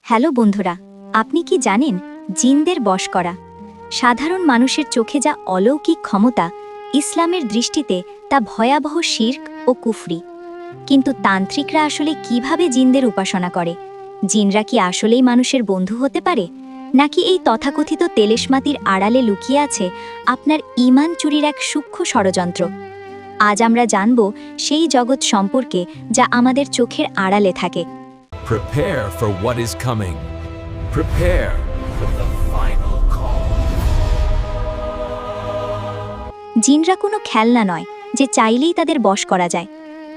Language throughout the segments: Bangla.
হ্যালো বন্ধুরা, আপনি কি জানেন জিনদের বশ করা সাধারণ মানুষের চোখে যা অলৌকিক ক্ষমতা, ইসলামের দৃষ্টিতে তা ভয়াবহ শিরক ও কুফরি। কিন্তু তান্ত্রিকরা আসলে কিভাবে জিনদের উপাসনা করে? জিনরা কি আসলেই মানুষের বন্ধু হতে পারে, নাকি এই তথাকথিত তেলেশমাতির আড়ালে লুকিয়ে আছে আপনার ঈমান চুরির এক সূক্ষ্ম ষড়যন্ত্র? আজ আমরা জানব সেই জগৎ সম্পর্কে যা আমাদের চোখের আড়ালে থাকে। Prepare for what is coming. Prepare for the final call. জিনরা কোনো খেলনা নয় যে চাইলেই তাদের বশ করা যায়।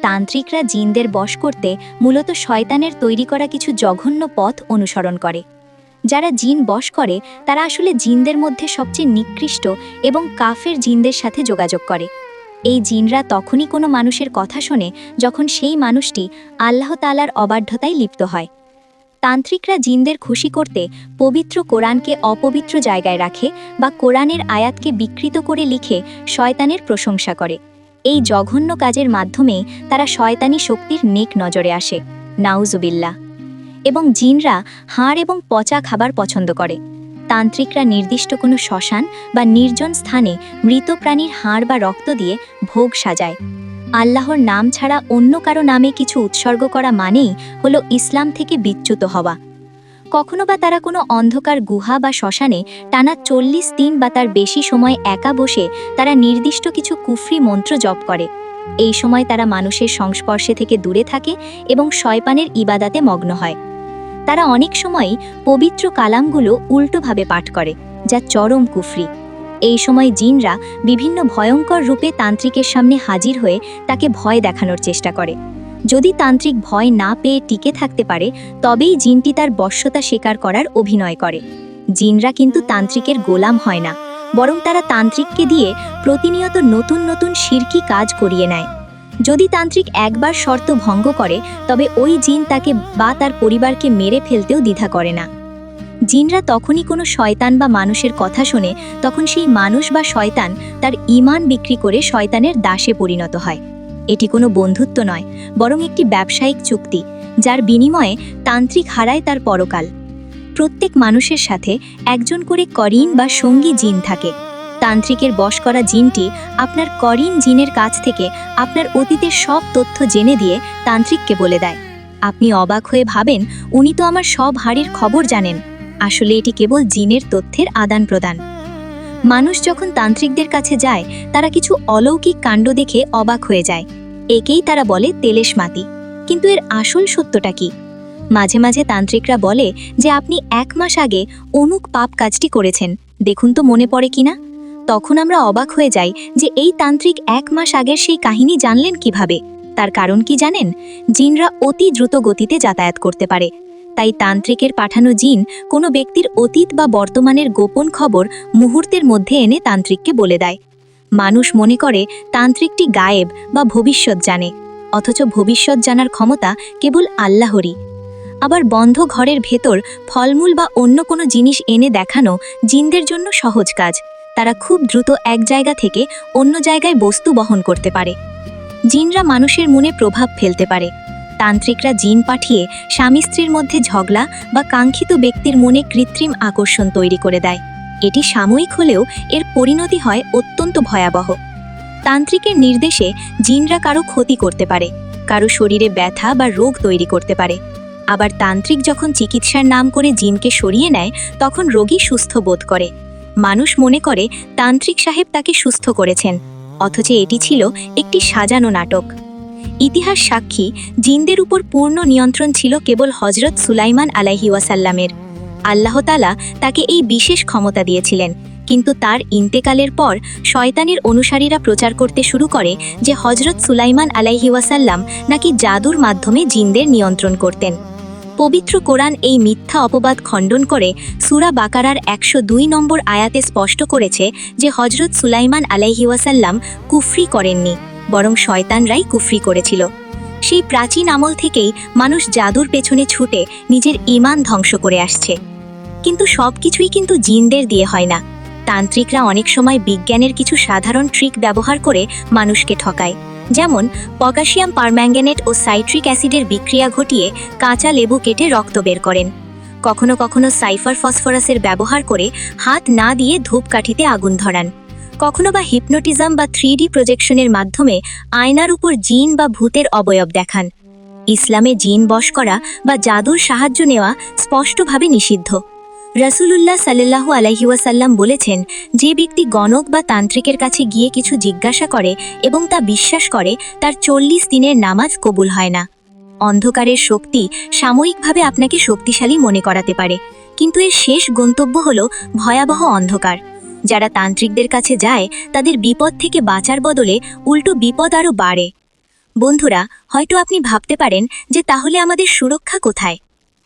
তান্ত্রিকরা জিনদের বশ করতে মূলত শয়তানের তৈরি করা কিছু জঘন্য পথ অনুসরণ করে। যারা জিন বশ করে তারা আসলে জিনদের মধ্যে সবচেয়ে নিকৃষ্ট এবং কাফের জিনদের সাথে যোগাযোগ করে। এই জিনরা তখনই কোনো মানুষের কথা শোনে যখন সেই মানুষটি আল্লাহ তাআলার অবাধ্যতায় লিপ্ত হয়। তান্ত্রিকরা জিনদের খুশি করতে পবিত্র কোরআনকে অপবিত্র জায়গায় রাখে বা কোরআনের আয়াতকে বিকৃত করে লিখে শয়তানের প্রশংসা করে। এই জঘন্য কাজের মাধ্যমেই তারা শয়তানি শক্তির নেক নজরে আসে, নাউজুবিল্লাহ। এবং জিনরা হাড় এবং পচা খাবার পছন্দ করে। তান্ত্রিকরা নির্দিষ্ট কোনো শ্মশান বা নির্জন স্থানে মৃত প্রাণীর হাড় বা রক্ত দিয়ে ভোগ সাজায়। আল্লাহর নাম ছাড়া অন্য কারো নামে কিছু উৎসর্গ করা মানেই হলো ইসলাম থেকে বিচ্যুত হওয়া। কখনো বা তারা কোনো অন্ধকার গুহা বা শ্মশানে টানা 40 দিন বা তার বেশি সময় একা বসে তারা নির্দিষ্ট কিছু কুফরি মন্ত্র জপ করে। এই সময় তারা মানুষের সংস্পর্শে থেকে দূরে থাকে এবং শয়তানের ইবাদাতে মগ্ন হয়। তারা অনেক সময়ই পবিত্র কালামগুলো উল্টোভাবে পাঠ করে, যা চরম কুফরি। এই সময় জিনরা বিভিন্ন ভয়ঙ্কর রূপে তান্ত্রিকের সামনে হাজির হয়ে তাকে ভয় দেখানোর চেষ্টা করে। যদি তান্ত্রিক ভয় না পেয়ে টিকে থাকতে পারে, তবেই জিনটি তার বশ্যতা স্বীকার করার অভিনয় করে। জিনরা কিন্তু তান্ত্রিকের গোলাম হয় না, বরং তারা তান্ত্রিককে দিয়ে প্রতিনিয়ত নতুন নতুন শিরকি কাজ করিয়ে নেয়। যদি তান্ত্রিক একবার শর্ত ভঙ্গ করে, তবে ওই জিন তাকে বা তার পরিবারকে মেরে ফেলতেও দ্বিধা করে না। জিনরা তখনই কোনো শয়তান বা মানুষের কথা শোনে, তখন সেই মানুষ বা শয়তান তার ঈমান বিক্রি করে শয়তানের দাসে পরিণত হয়। এটি কোনো বন্ধুত্ব নয়, বরং একটি ব্যবসায়িক চুক্তি, যার বিনিময়ে তান্ত্রিক হারায় তার পরকাল। প্রত্যেক মানুষের সাথে একজন করে করিন বা সঙ্গী জিন থাকে। তান্ত্রিকের বশ করা জিনটি আপনার করিন জিনের কাছ থেকে আপনার অতীতের সব তথ্য জেনে দিয়ে তান্ত্রিককে বলে দেয়। আপনি অবাক হয়ে ভাবেন, উনি তো আমার সব হাড়ের খবর জানেন। আসলে এটি কেবল জিনের তথ্যের আদান প্রদান। মানুষ যখন তান্ত্রিকদের কাছে যায়, তারা কিছু অলৌকিক কাণ্ড দেখে অবাক হয়ে যায়। একেই তারা বলে তেলেশমাতি। কিন্তু এর আসল সত্যটা কি? মাঝে মাঝে তান্ত্রিকরা বলে যে আপনি 1 মাস আগে অমুক পাপ কাজটি করেছেন, দেখুন তো মনে পড়ে কিনা। তখন আমরা অবাক হয়ে যাই যে এই তান্ত্রিক 1 মাস আগের সেই কাহিনী জানলেন কিভাবে। তার কারণ কি জানেন? জিনরা অতি দ্রুত গতিতে যাতায়াত করতে পারে। তাই তান্ত্রিকের পাঠানো জিন কোনো ব্যক্তির অতীত বা বর্তমানের গোপন খবর মুহূর্তের মধ্যে এনে তান্ত্রিককে বলে দেয়। মানুষ মনে করে তান্ত্রিকটি গায়েব বা ভবিষ্যৎ জানে, অথচ ভবিষ্যৎ জানার ক্ষমতা কেবল আল্লাহরই। আবার বন্ধ ঘরের ভেতর ফলমূল বা অন্য কোনো জিনিস এনে দেখানো জিনদের জন্য সহজ কাজ। তারা খুব দ্রুত এক জায়গা থেকে অন্য জায়গায় বস্তু বহন করতে পারে। জিনরা মানুষের মনে প্রভাব ফেলতে পারে। তান্ত্রিকরা জিন পাঠিয়ে স্বামী স্ত্রীর মধ্যে ঝগড়া বা কাঙ্ক্ষিত ব্যক্তির মনে কৃত্রিম আকর্ষণ তৈরি করে দেয়। এটি সাময়িক হলেও এর পরিণতি হয় অত্যন্ত ভয়াবহ। তান্ত্রিকের নির্দেশে জিনরা কারো ক্ষতি করতে পারে, কারো শরীরে ব্যথা বা রোগ তৈরি করতে পারে। আবার তান্ত্রিক যখন চিকিৎসার নাম করে জিনকে সরিয়ে নেয়, তখন রোগী সুস্থ বোধ করে। মানুষ মনে করে তান্ত্রিক সাহেব তাকে সুস্থ করেছেন, অথচ এটি ছিল একটি সাজানো নাটক। ইতিহাস সাক্ষী, জিনদের উপর পূর্ণ নিয়ন্ত্রণ ছিল কেবল হযরত সুলাইমান আলাইহি ওয়াসাল্লামের। আল্লাহ তাআলা তাকে এই বিশেষ ক্ষমতা দিয়েছিলেন। কিন্তু তার ইন্তেকালের পর শয়তানের অনুসারীরা প্রচার করতে শুরু করে যে হযরত সুলাইমান আলাইহি ওয়াসাল্লাম নাকি জাদুর মাধ্যমে জিনদের নিয়ন্ত্রণ করতেন। পবিত্র কোরআন এই মিথ্যা অপবাদ খণ্ডন করে সূরা বাকারার 102 নম্বর আয়াতে স্পষ্ট করেছে যে হযরত সুলাইমান আলাইহি ওয়াসাল্লাম কুফরি করেননি, বরং শয়তানরাই কুফরি করেছিল। সেই প্রাচীন আমল থেকেই মানুষ জাদুর পেছনে ছুটে নিজের ঈমান ধ্বংস করে আসছে। কিন্তু সবকিছুই কিন্তু জিনদের দিয়ে হয় না। তান্ত্রিকরা অনেক সময় বিজ্ঞানের কিছু সাধারণ ট্রিক ব্যবহার করে মানুষকে ঠকায়। যেমন পটাশিয়াম পারম্যাঙ্গানেট ও সাইট্রিক অ্যাসিডের বিক্রিয়া ঘটিয়ে কাঁচা লেবু কেটে রক্ত বের করেন। কখনো কখনো সাইফার ফসফরাসের ব্যবহার করে হাত না দিয়ে ধূপকাঠিতে আগুন ধরান। কখনো বা হিপনোটিজম বা 3D প্রজেকশনের মাধ্যমে আয়নার উপর জিন বা ভূতের অবয়ব দেখান। ইসলামে জিন বশ করা বা জাদুর সাহায্য নেওয়া স্পষ্টভাবে নিষিদ্ধ। রাসূলুল্লাহ সাল্লাল্লাহু আলাইহি ওয়াসাল্লাম বলেছেন, যে ব্যক্তি গণক বা তান্ত্রিকের কাছে গিয়ে কিছু জিজ্ঞাসা করে এবং তা বিশ্বাস করে, তার 40 দিনের নামাজ কবুল হয় না। অন্ধকারের শক্তি সাময়িকভাবে আপনাকে শক্তিশালী মনে করাতে পারে, কিন্তু এর শেষ গন্তব্য হল ভয়াবহ অন্ধকার। যারা তান্ত্রিকদের কাছে যায় তাদের বিপদ থেকে বাঁচার বদলে উল্টো বিপদ আরও বাড়ে। বন্ধুরা, হয়তো আপনি ভাবতে পারেন যে তাহলে আমাদের সুরক্ষা কোথায়?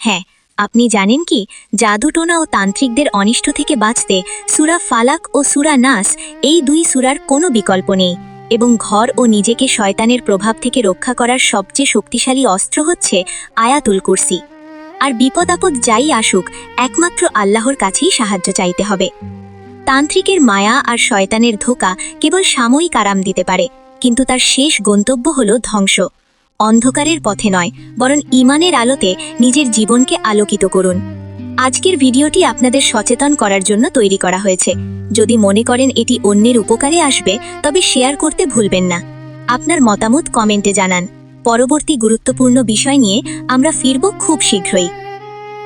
হ্যাঁ, আপনি জানেন কি, জাদুটোনা ও তান্ত্রিকদের অনিষ্ট থেকে বাঁচতে সূরা ফালাক ও সূরা নাস, এই 2 সূরার কোনো বিকল্প নেই। এবং ঘর ও নিজেকে শয়তানের প্রভাব থেকে রক্ষা করার সবচেয়ে শক্তিশালী অস্ত্র হচ্ছে আয়াতুল কুরসি। আর বিপদ আপদ যাই আসুক, একমাত্র আল্লাহর কাছেই সাহায্য চাইতে হবে। তান্ত্রিকের মায়া আর শয়তানের ধোঁকা কেবল সাময়িক আরাম দিতে পারে, কিন্তু তার শেষ গন্তব্য হল ধ্বংস। অন্ধকারের পথে নয়, বরং ঈমানের আলোতে নিজের জীবনকে আলোকিত করুন। আজকের ভিডিওটি আপনাদের সচেতন করার জন্য তৈরি করা হয়েছে। যদি মনে করেন এটি অন্যের উপকারে আসবে, তবে শেয়ার করতে ভুলবেন না। আপনার মতামত কমেন্টে জানান। পরবর্তী গুরুত্বপূর্ণ বিষয় নিয়ে আমরা ফিরব খুব শীঘ্রই।